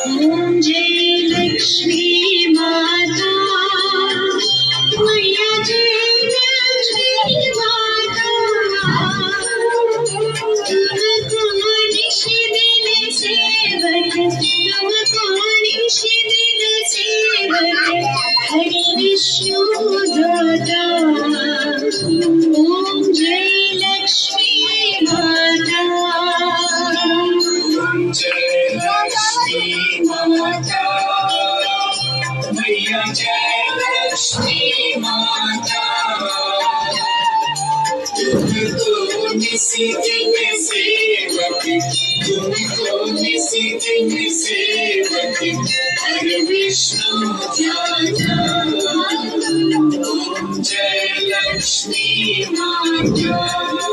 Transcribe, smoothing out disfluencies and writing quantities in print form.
ओम जय लक्ष्मी माता मैया जय लक्ष्मी माता तुमको निश दिन सेवक तुमको निश दिन सेवक हरि विष्णु दाता ओम जय लक्ष्मी माता जय लक्ष्मी माता मैया जय लक्ष्मी माता तुमको निसी दिन सेवक तुमको निसी दिन सेवक हरि विष्णु दाता ओम जय लक्ष्मी माता।